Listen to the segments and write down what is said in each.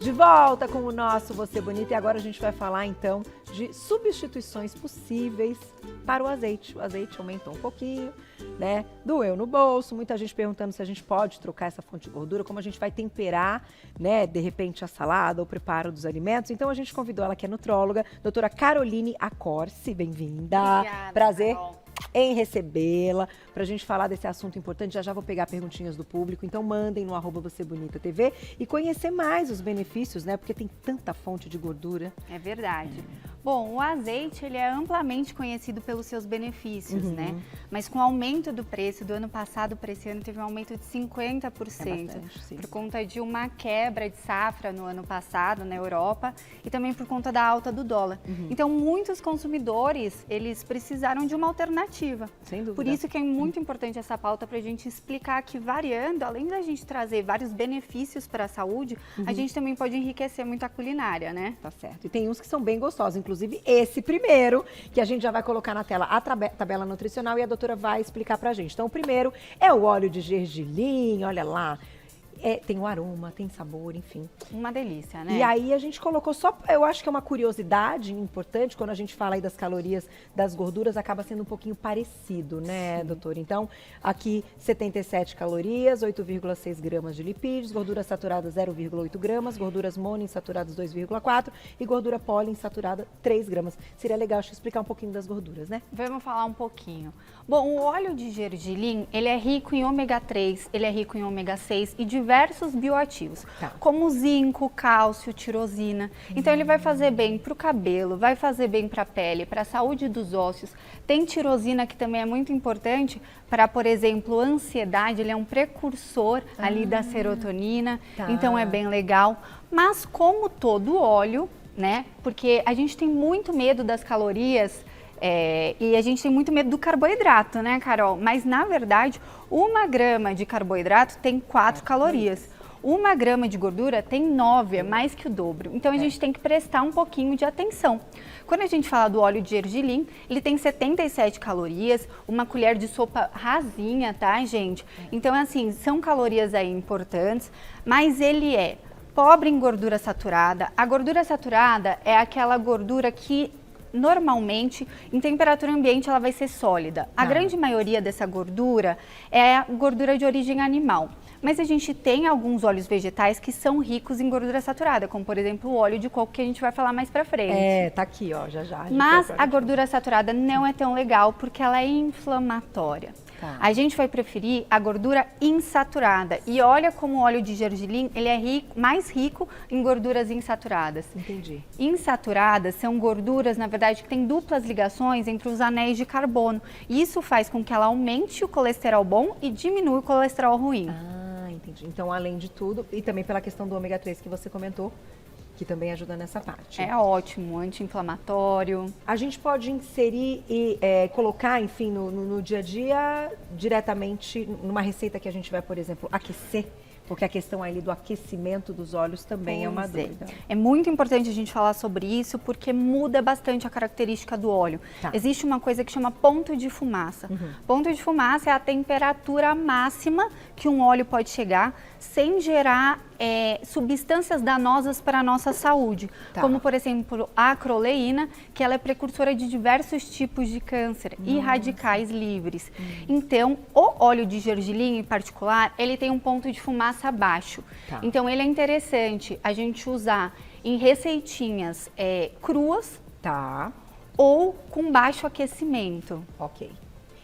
De volta com o nosso Você Bonita e agora a gente vai falar então de substituições possíveis para o azeite. O azeite aumentou um pouquinho, né? Doeu no bolso, muita gente perguntando se a gente pode trocar essa fonte de gordura, como a gente vai temperar, né, de repente a salada ou o preparo dos alimentos. Então a gente convidou ela que é nutróloga, doutora Caroline Accorsi, bem-vinda. Obrigada, Prazer Carol. Em recebê-la, pra gente falar desse assunto importante. Já vou pegar perguntinhas do público, então mandem no @VocêBonitaTV e conhecer mais os benefícios, né? Porque tem tanta fonte de gordura. É verdade. Bom, o azeite, ele é amplamente conhecido pelos seus benefícios, né? Mas com o aumento do preço do ano passado para esse ano, teve um aumento de 50%. Bastante, sim. Por conta de uma quebra de safra no ano passado na Europa e também por conta da alta do dólar. Então, muitos consumidores, eles precisaram de uma alternativa. Sem dúvida. Por isso que é muito importante essa pauta para a gente explicar que variando, além da gente trazer vários benefícios para a saúde, a gente também pode enriquecer muito a culinária, né? Tá certo. E tem uns que são bem gostosos, inclusive esse primeiro, que a gente já vai colocar na tela a tabela nutricional e a doutora vai explicar pra gente. Então, o primeiro é o óleo de gergelim, olha lá. Tem um aroma, tem sabor, enfim. Uma delícia, né? E aí a gente colocou só, eu acho que é uma curiosidade importante, quando a gente fala aí das calorias, das gorduras, acaba sendo um pouquinho parecido, né, doutora? Então, aqui 77 calorias, 8,6 gramas de lipídios, gordura saturada 0,8 gramas, gorduras monoinsaturadas 2,4 e gordura poliinsaturada 3 gramas. Seria legal acho, explicar um pouquinho das gorduras, né? Vamos falar um pouquinho. Bom, o óleo de gergelim, ele é rico em ômega 3, ele é rico em ômega 6 e diversos bioativos, como zinco, cálcio, tirosina. Então ele vai fazer bem para o cabelo, vai fazer bem para a pele, para a saúde dos ossos. Tem tirosina que também é muito importante para, por exemplo, ansiedade, ele é um precursor ali da serotonina, então é bem legal. Mas como todo óleo, né, porque a gente tem muito medo das calorias, e a gente tem muito medo do carboidrato, né, Carol? Mas, na verdade, 1 grama de carboidrato tem 4 calorias. 1 grama de gordura tem 9, é mais que o dobro. Então, a gente tem que prestar um pouquinho de atenção. Quando a gente fala do óleo de gergelim, ele tem 77 calorias, uma colher de sopa rasinha, tá, gente? Então, assim, são calorias aí importantes, mas ele é pobre em gordura saturada. A gordura saturada é aquela gordura que normalmente, em temperatura ambiente, ela vai ser sólida. A grande maioria dessa gordura é a gordura de origem animal. Mas a gente tem alguns óleos vegetais que são ricos em gordura saturada, como por exemplo o óleo de coco que a gente vai falar mais pra frente. Tá aqui, ó, já. Mas a gordura saturada não é tão legal porque ela é inflamatória. A gente vai preferir a gordura insaturada. E olha como o óleo de gergelim, ele é mais rico em gorduras insaturadas. Entendi. Insaturadas são gorduras, na verdade, que têm duplas ligações entre os anéis de carbono. E isso faz com que ela aumente o colesterol bom e diminua o colesterol ruim. Entendi. Então, além de tudo, e também pela questão do ômega 3 que você comentou, que também ajuda nessa parte. É ótimo, anti-inflamatório. A gente pode inserir e colocar, enfim, no dia a dia, diretamente numa receita que a gente vai, por exemplo, aquecer, porque a questão ali do aquecimento dos óleos também é uma dúvida. É muito importante a gente falar sobre isso, porque muda bastante a característica do óleo. Existe uma coisa que chama ponto de fumaça. Ponto de fumaça é a temperatura máxima que um óleo pode chegar sem gerar substâncias danosas para a nossa saúde, como por exemplo a acroleína, que ela é precursora de diversos tipos de câncer e radicais livres. Então, o óleo de gergelim em particular, ele tem um ponto de fumaça baixo. Então, ele é interessante a gente usar em receitinhas cruas ou com baixo aquecimento. Ok.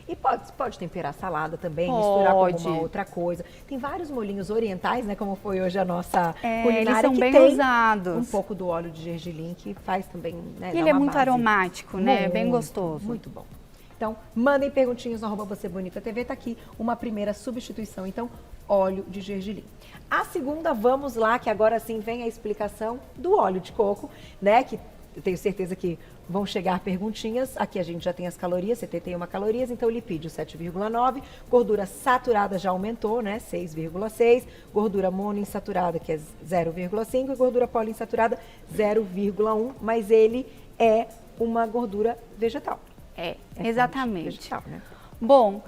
E pode temperar salada também, misturar com alguma outra coisa. Tem vários molhinhos orientais, né? Como foi hoje a nossa culinária, eles são que bem tem usados. Um pouco do óleo de gergelim, que faz também, né? E ele é muito aromático, né? Bem gostoso. Muito bom. Então, mandem perguntinhas no @VocêBonitaTV, tá aqui uma primeira substituição. Então, óleo de gergelim. A segunda, vamos lá, que agora sim vem a explicação do óleo de coco, né? Que eu tenho certeza que vão chegar perguntinhas. Aqui a gente já tem as calorias, 71 calorias, então lipídio 7,9, gordura saturada já aumentou, né, 6,6, gordura monoinsaturada, que é 0,5, e gordura poliinsaturada 0,1, mas ele é uma gordura vegetal. Exatamente. Vegetal, né? Bom,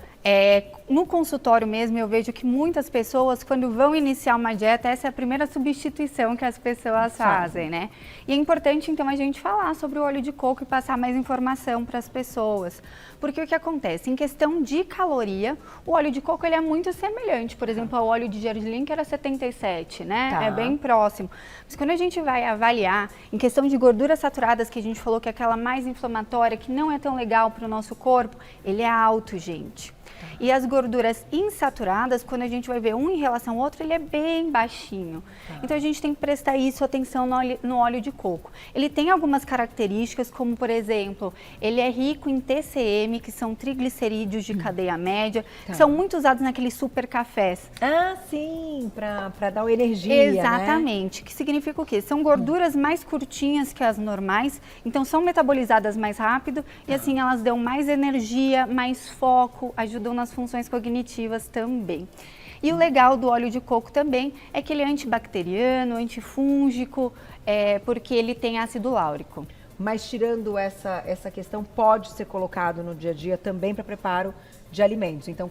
No consultório mesmo, eu vejo que muitas pessoas, quando vão iniciar uma dieta, essa é a primeira substituição que as pessoas fazem, né? E é importante, então, a gente falar sobre o óleo de coco e passar mais informação para as pessoas. Porque o que acontece? Em questão de caloria, o óleo de coco ele é muito semelhante, por exemplo, ao óleo de gergelim, que era 77, né? Tá. É bem próximo. Mas quando a gente vai avaliar, em questão de gorduras saturadas, que a gente falou que é aquela mais inflamatória, que não é tão legal para o nosso corpo, ele é alto, gente. E as gorduras insaturadas, quando a gente vai ver um em relação ao outro, ele é bem baixinho. Então a gente tem que prestar atenção no óleo de coco. Ele tem algumas características, como por exemplo, ele é rico em TCM, que são triglicerídeos de cadeia média, que são muito usados naqueles super cafés. Ah, sim, para dar uma energia, Exatamente. Né? Que significa o quê? São gorduras mais curtinhas que as normais, então são metabolizadas mais rápido e assim elas dão mais energia, mais foco, ajudam nas funções cognitivas também. E o legal do óleo de coco também é que ele é antibacteriano, antifúngico, porque ele tem ácido láurico. Mas tirando essa questão, pode ser colocado no dia a dia também para preparo de alimentos. Então,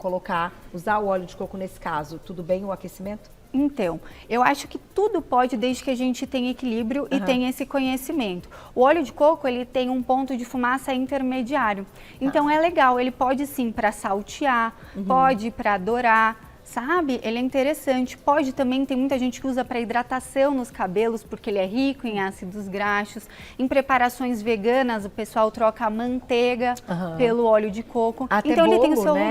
usar o óleo de coco nesse caso, tudo bem o aquecimento? Então, eu acho que tudo pode desde que a gente tenha equilíbrio e tenha esse conhecimento. O óleo de coco, ele tem um ponto de fumaça intermediário. Então, é legal, ele pode sim para saltear, pode para dourar, sabe? Ele é interessante. Pode também, tem muita gente que usa para hidratação nos cabelos, porque ele é rico em ácidos graxos. Em preparações veganas, o pessoal troca a manteiga pelo óleo de coco. Até então, bolo, ele tem o seu né?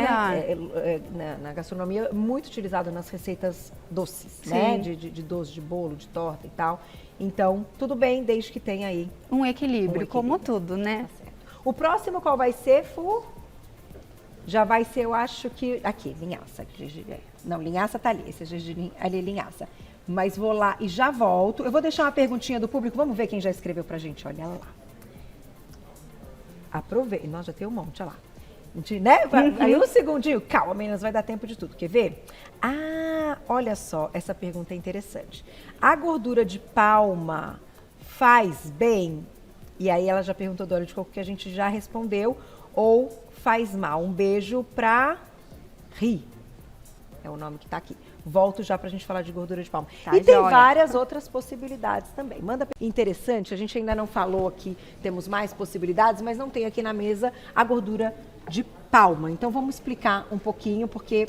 lugar. Na gastronomia, muito utilizado nas receitas doces, Sim. né? De doce, de bolo, de torta e tal. Então, tudo bem, desde que tenha aí Um equilíbrio, como tudo, né? Tá certo. O próximo qual vai ser, Fu? Já vai ser, eu acho que... Aqui, linhaça. Não, linhaça tá ali. Esse ali é linhaça. Mas vou lá e já volto. Eu vou deixar uma perguntinha do público. Vamos ver quem já escreveu pra gente. Olha lá. Aproveita. Nós já tem um monte, olha lá. Né? Aí um segundinho. Calma, meninas, vai dar tempo de tudo. Quer ver? Ah, olha só. Essa pergunta é interessante. A gordura de palma faz bem? E aí ela já perguntou do óleo de coco, que a gente já respondeu. Ou faz mal? Um beijo pra Ri. É o nome que tá aqui. Volto já pra gente falar de gordura de palma. Tá, e tem joia. várias outras possibilidades também. Manda. Interessante, a gente ainda não falou aqui, temos mais possibilidades, mas não tem aqui na mesa a gordura de palma. Então vamos explicar um pouquinho, porque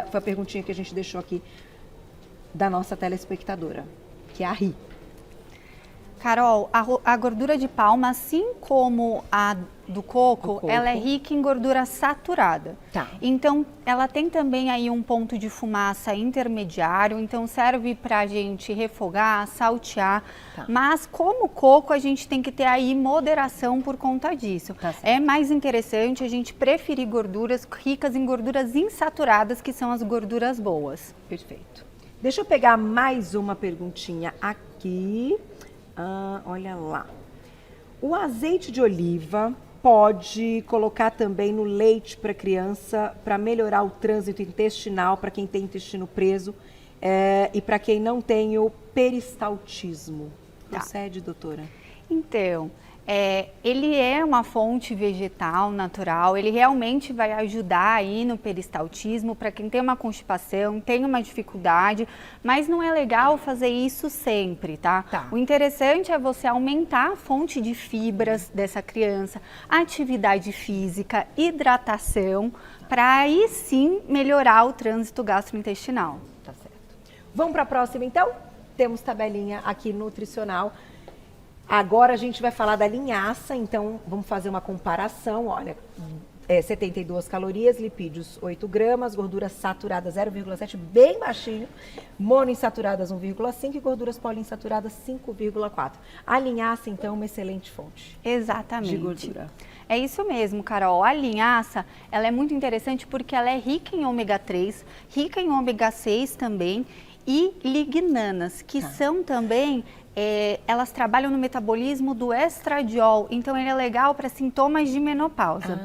foi a perguntinha que a gente deixou aqui da nossa telespectadora, que é a Ri. Carol, a gordura de palma, assim como a do coco, ela é rica em gordura saturada. Tá. Então, ela tem também aí um ponto de fumaça intermediário, então serve pra gente refogar, saltear. Tá. Mas como coco, a gente tem que ter aí moderação por conta disso. Tá, é mais interessante a gente preferir gorduras ricas em gorduras insaturadas, que são as gorduras boas. Perfeito. Deixa eu pegar mais uma perguntinha aqui. Olha lá. O azeite de oliva pode colocar também no leite para criança para melhorar o trânsito intestinal para quem tem intestino preso e para quem não tem o peristaltismo. Procede, doutora? Então, ele é uma fonte vegetal natural, ele realmente vai ajudar aí no peristaltismo para quem tem uma constipação, tem uma dificuldade, mas não é legal fazer isso sempre, tá? O interessante é você aumentar a fonte de fibras dessa criança, atividade física, hidratação, para aí sim melhorar o trânsito gastrointestinal. Tá certo. Vamos para a próxima então? Temos tabelinha aqui nutricional. Agora a gente vai falar da linhaça, então vamos fazer uma comparação. Olha, 72 calorias, lipídios 8 gramas, gorduras saturadas 0,7, bem baixinho, monoinsaturadas 1,5 e gorduras poliinsaturadas 5,4. A linhaça, então, é uma excelente fonte. Exatamente. De gordura. É isso mesmo, Carol. A linhaça, ela é muito interessante porque ela é rica em ômega 3, rica em ômega 6 também e lignanas, que são também... elas trabalham no metabolismo do estradiol, então ele é legal para sintomas de menopausa.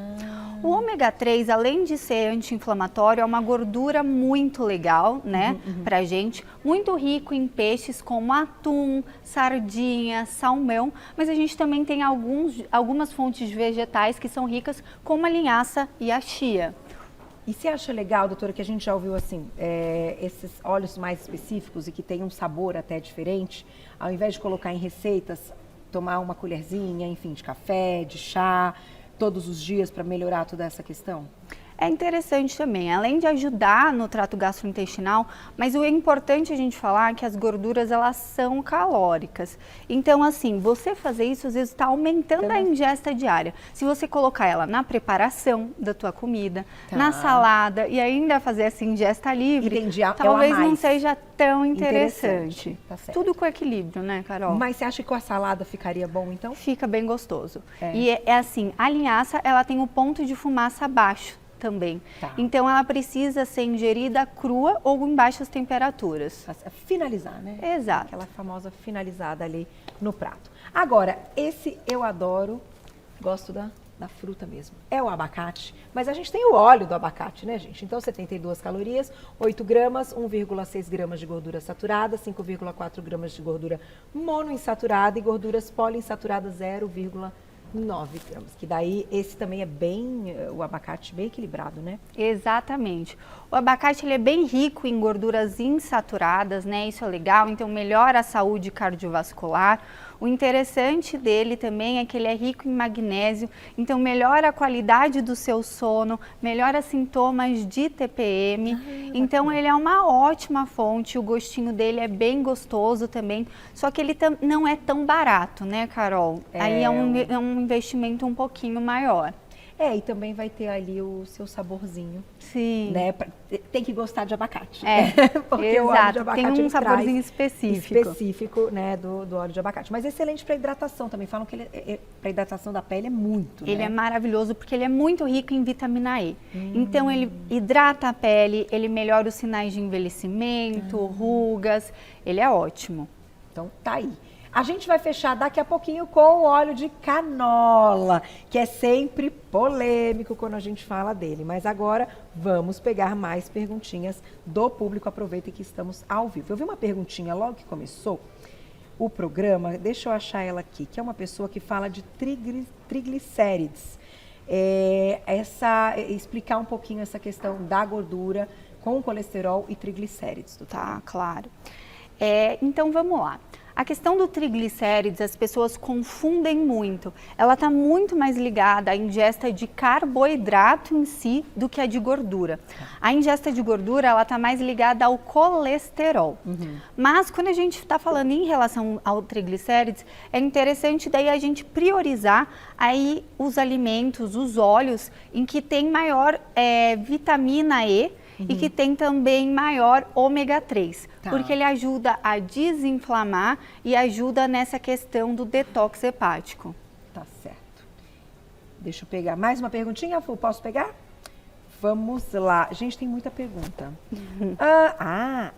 O ômega 3, além de ser anti-inflamatório, é uma gordura muito legal, né, pra gente. Muito rico em peixes como atum, sardinha, salmão, mas a gente também tem algumas fontes vegetais que são ricas, como a linhaça e a chia. E você acha legal, doutora, que a gente já ouviu assim, esses óleos mais específicos e que tem um sabor até diferente, ao invés de colocar em receitas, tomar uma colherzinha, enfim, de café, de chá, todos os dias para melhorar toda essa questão? É interessante também, além de ajudar no trato gastrointestinal, mas o importante a gente falar é que as gorduras, elas são calóricas. Então, assim, você fazer isso, às vezes, está aumentando a ingesta diária. Se você colocar ela na preparação da tua comida, na salada e ainda fazer essa ingesta livre, talvez não seja tão interessante. Tá certo. Tudo com equilíbrio, né, Carol? Mas você acha que com a salada ficaria bom, então? Fica bem gostoso. E é assim, a linhaça, ela tem o ponto de fumaça baixo também. Então, ela precisa ser ingerida crua ou em baixas temperaturas. Finalizar, né? Exato. Aquela famosa finalizada ali no prato. Agora, esse eu adoro, gosto da fruta mesmo. É o abacate, mas a gente tem o óleo do abacate, né, gente? Então, 72 calorias, 8 gramas, 1,6 gramas de gordura saturada, 5,4 gramas de gordura monoinsaturada e gorduras poliinsaturadas 0,9 gramas, que daí esse também é bem, o abacate bem equilibrado, né? Exatamente. O abacate, ele é bem rico em gorduras insaturadas, né? Isso é legal, então melhora a saúde cardiovascular. O interessante dele também é que ele é rico em magnésio, então melhora a qualidade do seu sono, melhora sintomas de TPM. Então ele é uma ótima fonte, o gostinho dele é bem gostoso também, só que ele não é tão barato, né, Carol? Aí é um investimento um pouquinho maior. E também vai ter ali o seu saborzinho. Sim. Né? Tem que gostar de abacate. Porque exato. O óleo de abacate tem um saborzinho específico. Né, do óleo de abacate. Mas excelente para hidratação também. Falam que para hidratação da pele é muito, Ele é maravilhoso porque ele é muito rico em vitamina E. Então ele hidrata a pele, ele melhora os sinais de envelhecimento, rugas. Ele é ótimo. Então tá aí. A gente vai fechar daqui a pouquinho com o óleo de canola, que é sempre polêmico quando a gente fala dele. Mas agora vamos pegar mais perguntinhas do público. Aproveita que estamos ao vivo. Eu vi uma perguntinha logo que começou o programa, deixa eu achar ela aqui, que é uma pessoa que fala de triglicérides. Explicar um pouquinho essa questão da gordura com colesterol e triglicérides. Tá, claro. Então vamos lá. A questão do triglicérides, as pessoas confundem muito. Ela está muito mais ligada à ingesta de carboidrato em si do que a de gordura. A ingesta de gordura, ela está mais ligada ao colesterol. Mas quando a gente está falando em relação ao triglicérides, é interessante daí a gente priorizar aí os alimentos, os óleos, em que tem maior vitamina E, e que tem também maior ômega 3, porque ele ajuda a desinflamar e ajuda nessa questão do detox hepático. Tá certo. Deixa eu pegar mais uma perguntinha, posso pegar? Vamos lá. Gente, tem muita pergunta.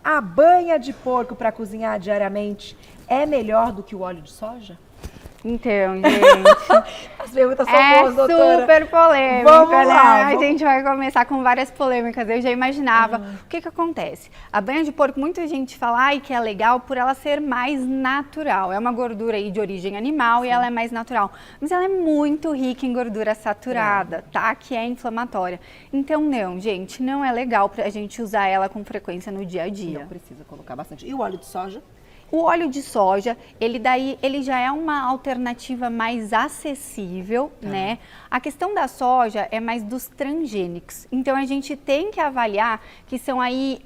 A banha de porco para cozinhar diariamente é melhor do que o óleo de soja? Então, gente, as perguntas são boas, doutora. Super polêmica, vamos lá, A gente vai começar com várias polêmicas. Eu já imaginava. O que acontece? A banha de porco, muita gente fala que é legal por ela ser mais natural. É uma gordura aí de origem animal e ela é mais natural. Mas ela é muito rica em gordura saturada, tá? Que é inflamatória. Então, não, gente, não é legal pra gente usar ela com frequência no dia a dia. Não precisa colocar bastante. E o óleo de soja? O óleo de soja, ele já é uma alternativa mais acessível, né? A questão da soja é mais dos transgênicos. Então, a gente tem que avaliar que são aí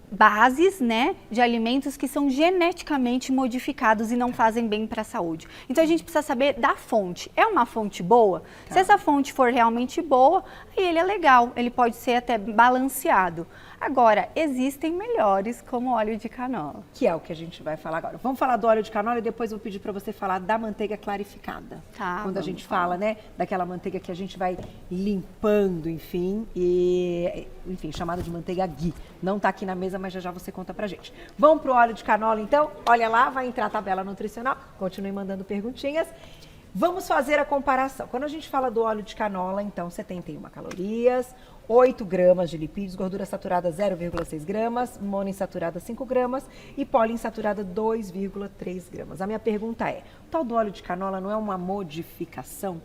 bases, né, de alimentos que são geneticamente modificados e não fazem bem para a saúde. Então, a gente precisa saber da fonte. É uma fonte boa? Se essa fonte for realmente boa, aí ele é legal, ele pode ser até balanceado. Agora, existem melhores, como óleo de canola. Que é o que a gente vai falar agora. Vamos falar do óleo de canola e depois eu vou pedir para você falar da manteiga clarificada. Quando a gente fala, né, daquela manteiga que a gente vai limpando, enfim, chamada de manteiga ghee. Não tá aqui na mesa, mas já você conta pra gente. Vamos pro óleo de canola, então? Olha lá, vai entrar a tabela nutricional. Continue mandando perguntinhas. Vamos fazer a comparação. Quando a gente fala do óleo de canola, então, 71 calorias, 8 gramas de lipídios, gordura saturada 0,6 gramas, monoinsaturada 5 gramas e poliinsaturada 2,3 gramas. A minha pergunta é, o tal do óleo de canola não é uma modificação?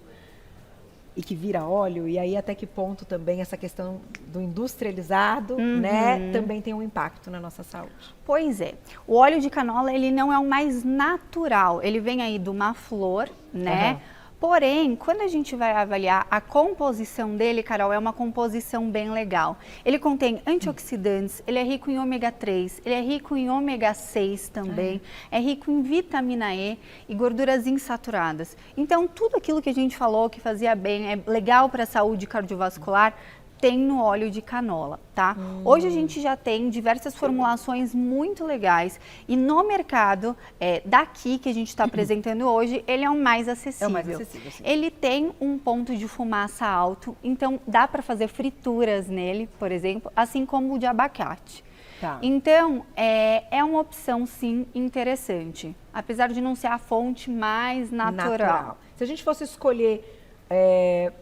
e que vira óleo, e aí até que ponto também essa questão do industrializado, né, também tem um impacto na nossa saúde. Pois é, o óleo de canola, ele não é o mais natural, ele vem aí de uma flor, né? Porém, quando a gente vai avaliar a composição dele, Carol, é uma composição bem legal. Ele contém antioxidantes, ele é rico em ômega 3, ele é rico em ômega 6 também, é rico em vitamina E e gorduras insaturadas. Então, tudo aquilo que a gente falou que fazia bem, é legal para a saúde cardiovascular, tem no óleo de canola, tá? Hoje a gente já tem diversas formulações muito legais e no mercado daqui que a gente está apresentando hoje, ele é o mais acessível. É o mais acessível, sim. Ele tem um ponto de fumaça alto, então dá para fazer frituras nele, por exemplo, assim como o de abacate. Tá. Então, é uma opção, sim, interessante, apesar de não ser a fonte mais natural. Se a gente fosse escolher,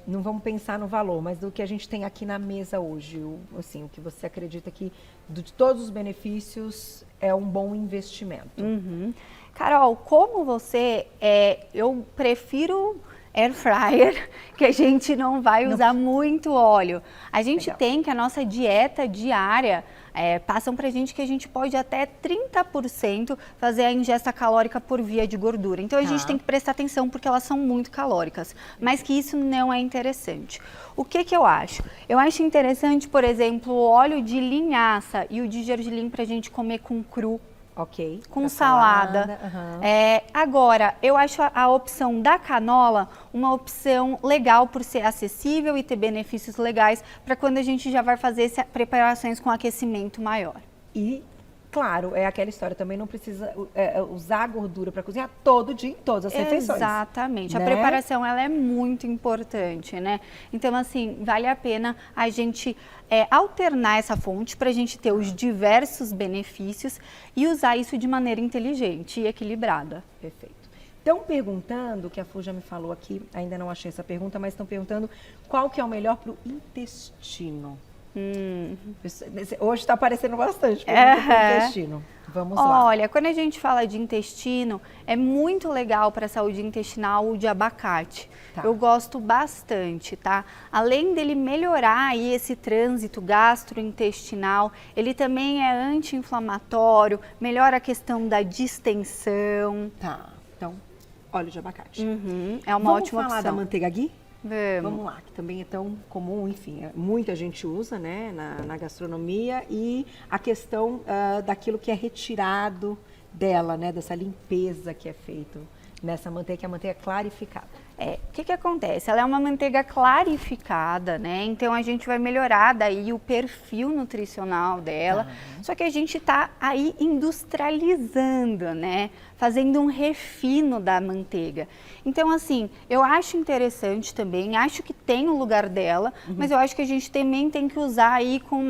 não vamos pensar no valor, mas do que a gente tem aqui na mesa hoje, assim, o que você acredita que, de todos os benefícios, é um bom investimento? Carol, como você, eu prefiro air fryer, que a gente não vai usar muito óleo. A gente tem que a nossa dieta diária, passam pra gente que a gente pode até 30% fazer a ingesta calórica por via de gordura. Então a gente tem que prestar atenção porque elas são muito calóricas, mas que isso não é interessante. O que eu acho? Eu acho interessante, por exemplo, o óleo de linhaça e o de gergelim pra gente comer com cru. Ok. Com salada. Agora, eu acho a opção da canola uma opção legal por ser acessível e ter benefícios legais para quando a gente já vai fazer preparações com aquecimento maior. E, claro, é aquela história, também não precisa usar a gordura para cozinhar todo dia em todas as refeições. Exatamente. Né? A preparação, ela é muito importante, né? Então, assim, vale a pena a gente alternar essa fonte para a gente ter os diversos benefícios e usar isso de maneira inteligente e equilibrada. Perfeito. Estão perguntando, que a Fu já me falou aqui, ainda não achei essa pergunta, mas estão perguntando qual que é o melhor para o intestino. Hoje está aparecendo bastante pergunta para o intestino. Vamos lá. Olha, quando a gente fala de intestino, é muito legal para a saúde intestinal o de abacate. Eu gosto bastante, tá? Além dele melhorar aí esse trânsito gastrointestinal, ele também é anti-inflamatório, melhora a questão da distensão. Tá, então, óleo de abacate. É uma ótima opção. Vamos falar da manteiga ghee? Vamos lá, que também é tão comum, enfim, muita gente usa, né, na gastronomia, e a questão daquilo que é retirado dela, né, dessa limpeza que é feito nessa manteiga, que é a manteiga clarificada. O que acontece? Ela é uma manteiga clarificada, né? Então a gente vai melhorar daí o perfil nutricional dela. Só que a gente está aí industrializando, né? Fazendo um refino da manteiga. Então, assim, eu acho interessante também, acho que tem o lugar dela, mas eu acho que a gente também tem que usar aí com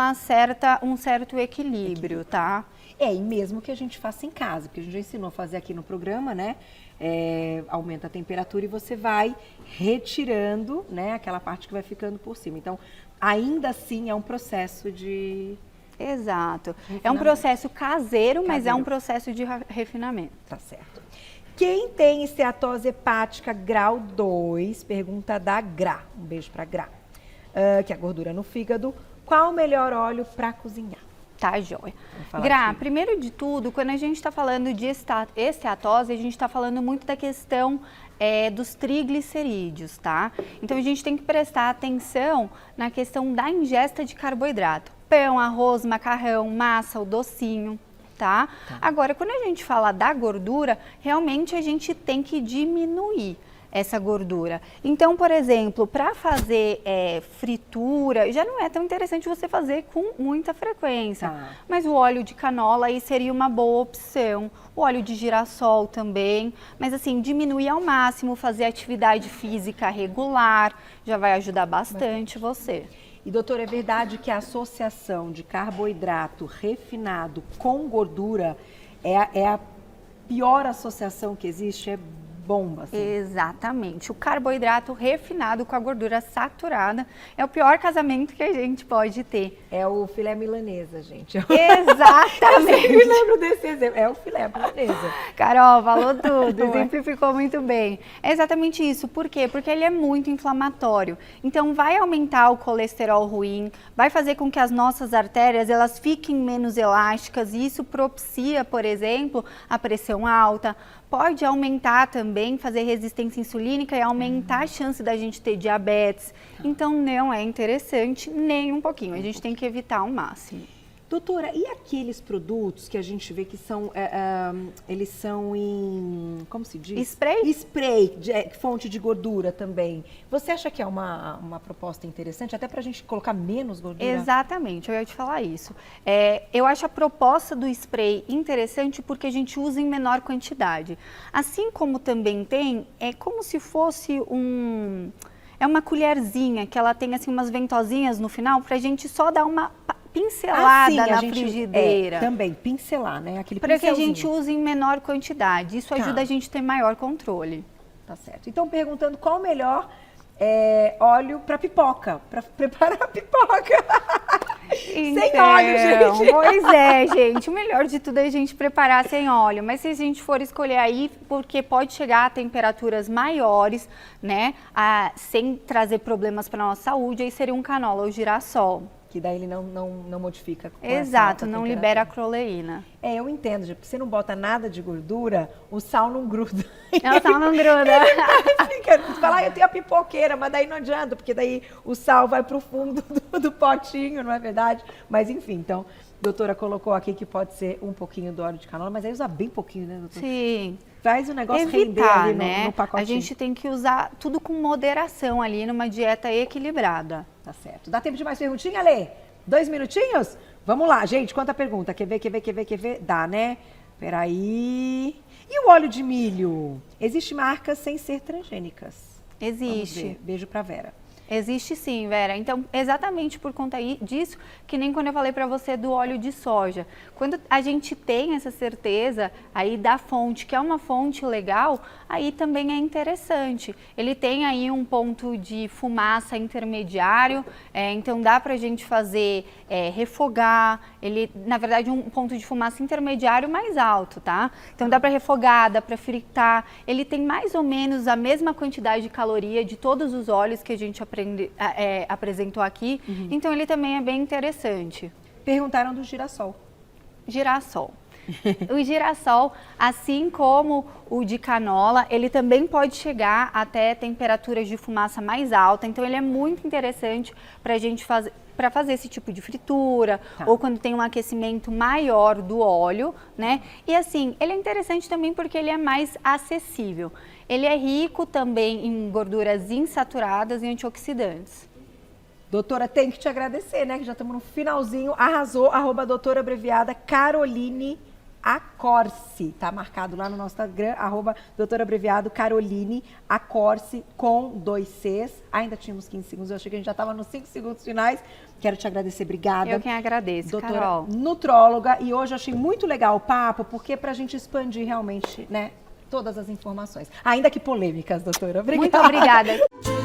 um certo equilíbrio, tá? E mesmo que a gente faça em casa, porque a gente já ensinou a fazer aqui no programa, né? Aumenta a temperatura e você vai retirando, né, aquela parte que vai ficando por cima. Então, ainda assim é um processo de... Exato. É um processo caseiro, mas é um processo de refinamento. Tá certo. Quem tem esteatose hepática grau 2, pergunta da Gra, um beijo pra Gra, que é a gordura no fígado, qual o melhor óleo para cozinhar? Tá, joia. Gra, primeiro de tudo, quando a gente está falando de esteatose, a gente está falando muito da questão dos triglicerídeos, tá? Então a gente tem que prestar atenção na questão da ingesta de carboidrato. Pão, arroz, macarrão, massa, o docinho, tá? Agora, quando a gente fala da gordura, realmente a gente tem que diminuir essa gordura. Então, por exemplo, para fazer fritura, já não é tão interessante você fazer com muita frequência. Mas o óleo de canola aí seria uma boa opção. O óleo de girassol também. Mas assim, diminuir ao máximo, fazer atividade física regular, já vai ajudar bastante você. E, doutora, é verdade que a associação de carboidrato refinado com gordura é a pior associação que existe? É bomba. Assim. Exatamente. O carboidrato refinado com a gordura saturada é o pior casamento que a gente pode ter. É o filé milanesa, gente. Exatamente. Eu me lembro desse exemplo. É o filé milanesa. Carol, falou tudo, exemplificou muito bem. É exatamente isso. Por quê? Porque ele é muito inflamatório. Então, vai aumentar o colesterol ruim, vai fazer com que as nossas artérias elas fiquem menos elásticas e isso propicia, por exemplo, a pressão alta. Pode aumentar também, fazer resistência insulínica e aumentar a chance da gente ter diabetes. Então, não é interessante nem um pouquinho. A gente tem que evitar ao máximo. Doutora, e aqueles produtos que a gente vê que são, eles são em, como se diz? Spray? Spray, fonte de gordura também. Você acha que é uma proposta interessante, até para a gente colocar menos gordura? Exatamente, eu ia te falar isso. Eu acho a proposta do spray interessante porque a gente usa em menor quantidade. Assim como também tem, é como se fosse é uma colherzinha, que ela tem assim umas ventosinhas no final, para a gente só dar uma pincelada na frigideira. Também, pincelar, né? Para que a gente use em menor quantidade. Isso ajuda a gente a ter maior controle. Tá certo. Então, perguntando qual o melhor óleo para pipoca, para preparar a pipoca. Então, sem óleo, gente. Pois é, gente. O melhor de tudo é a gente preparar sem óleo. Mas se a gente for escolher aí, porque pode chegar a temperaturas maiores, né? Sem trazer problemas para nossa saúde, aí seria um canola ou girassol. Que daí ele não modifica. Exato, não libera a acroleína. Eu entendo, porque você não bota nada de gordura, o sal não gruda. O sal não gruda. Você fala, eu tenho a pipoqueira, mas daí não adianta, porque daí o sal vai pro fundo do potinho, não é verdade? Mas enfim, então, a doutora colocou aqui que pode ser um pouquinho do óleo de canola, mas aí usa bem pouquinho, né, doutora? Sim. Faz o negócio render Evitar, ali né? no pacotinho. A gente tem que usar tudo com moderação ali, numa dieta equilibrada. Tá certo. Dá tempo de mais perguntinha, Lê? 2 minutinhos? Vamos lá, gente, quanta pergunta. Quer ver? Dá, né? Peraí. E o óleo de milho? Existe marcas sem ser transgênicas? Existe. Beijo pra Vera. Existe sim, Vera. Então, exatamente por conta disso, que nem quando eu falei para você do óleo de soja. Quando a gente tem essa certeza aí da fonte, que é uma fonte legal, aí também é interessante. Ele tem aí um ponto de fumaça intermediário, então dá pra gente fazer refogar, ele, na verdade, um ponto de fumaça intermediário mais alto, tá? Então dá pra refogar, dá pra fritar. Ele tem mais ou menos a mesma quantidade de caloria de todos os óleos que a gente apresentou aqui, então ele também é bem interessante. Perguntaram do girassol. Girassol. O girassol, assim como o de canola, ele também pode chegar até temperaturas de fumaça mais alta, então ele é muito interessante para a gente fazer esse tipo de fritura, ou quando tem um aquecimento maior do óleo, né? E assim, ele é interessante também porque ele é mais acessível. Ele é rico também em gorduras insaturadas e antioxidantes. Doutora, tem que te agradecer, né? Que já estamos no finalzinho. Arrasou, @doutora abreviada Caroline Acorce. Tá marcado lá no nosso Instagram, @doutora abreviado Caroline Acorce com 2 Cs. Ainda tínhamos 15 segundos, eu achei que a gente já estava nos 5 segundos finais. Quero te agradecer, obrigada. Eu quem agradeço, doutora Carol. Nutróloga, e hoje eu achei muito legal o papo, porque pra gente expandir realmente, né, todas as informações. Ainda que polêmicas, doutora. Obrigada. Muito obrigada.